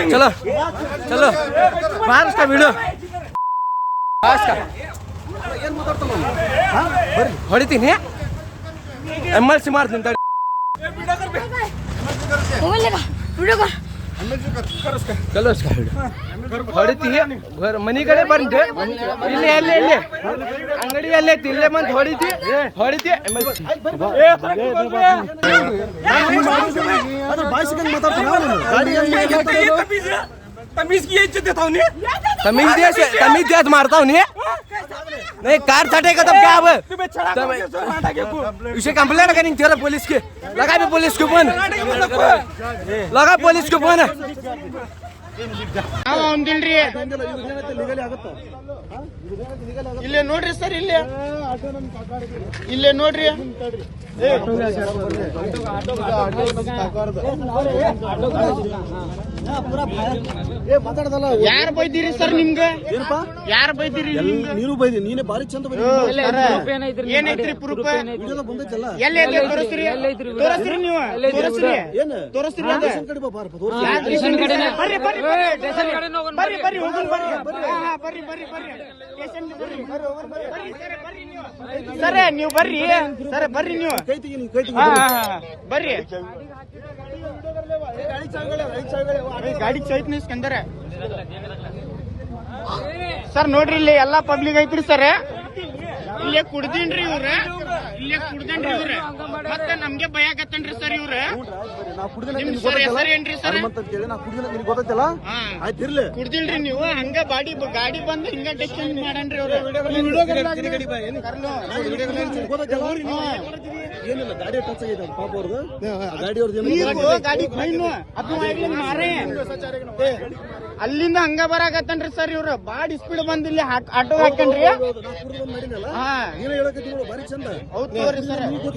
चलो चलो बाहर उसका वीडियो ಹೊಡಿತೀನಿ MLC ಮಾಡ್ತೀನಿ ಚಲೋ ಹೊಡಿತಿ ಮನಿ ಕಡೆ ಬಂದು ಇಲ್ಲಿ ಎಲ್ಲಿ ಎಲ್ಲಿ ಅಂಗಡಿ ಅಲ್ಲೇ ಇಲ್ಲೇ ಬಂದು ಹೊಡಿತಿ तमीज की इज्जत देता हूँ तमीज दे मारता हूँ नहीं कार छटेगा तब क्या अब इसे कंप्लेंट करेंगे तेरा पुलिस के लगा भी पुलिस के फोन लगा पुलिस के फोन ಇಲ್ಲೇ ನೋಡ್ರಿ ಸರ್ ಇಲ್ಲೇ ನೋಡ್ರಿ ಯಾರು ಬೈದಿರಿ ಸರ್ ನಿಮ್ಗೆ ಯಾರು ಬೈದಿರಿ ನೀನು ಬೈದಿ ನೀನೇ ಬಾರಿ ಚಂದ ಏನೈತ್ರಿ ಪ್ರೂಫ್ ಎಲ್ಲಿ ತೋರಿಸ್ತೀರಿ ನೀವು ತೋರಿಸ್ತೀರಿ ಬರ್ರಿ ಹೋಗೋಣ ಬರ್ರಿ ಸರ್ ನೀವು ಬರ್ರಿ ಸರ್ ಬರ್ರಿ ನೀವು ಬರ್ರಿ ಗಾಡಿ ಚೈತ್ ನಿಸ್ಕಂದರ ಸರ್ ನೋಡ್ರಿ ಇಲ್ಲಿ ಎಲ್ಲಾ ಪಬ್ಲಿಕ್ ಐತ್ರಿ ಸರ್ ಇಲ್ಲೇ ಕುಡ್ದೀನ್ರಿ ಇವ್ರ ಮತ್ತೆ ನಮ್ಗೆ ಭಯ ಆಗತ್ತನ್ರಿ ಸರ್ ಇವ್ರ ಹೆಸರು ಏನ್ರಿ ಸರ್ ಕುಡ್ದಿಲ್ರಿ ನೀವು ಹಂಗ ಗಾಡಿ ಬಂದು ಹಿಂಗ ಡಿಸ್ಟೆನ್ಸ್ ಮಾಡನ್ರಿ ಅವ್ರ ಏನಿಲ್ಲ ಗಾಡಿ ಟಚ್ ಆಗೈತೆ ಪಾಪ ಅವ್ರದ್ದು ಗಾಡಿ ಮಾರೇ ಅಲ್ಲಿಂದ ಹಂಗ ಬರಾಕತ್ತನ್ರಿ ಸರ್ ಇವ್ರು ಬಾಡಿ ಸ್ಪೀಡ್ ಬಂದ್ ಇಲ್ಲಿ ಆಟೋ ಹಾಕನ್ರಿ ಬಾರಿ ಚಂದ ಹೌದು ಸರ್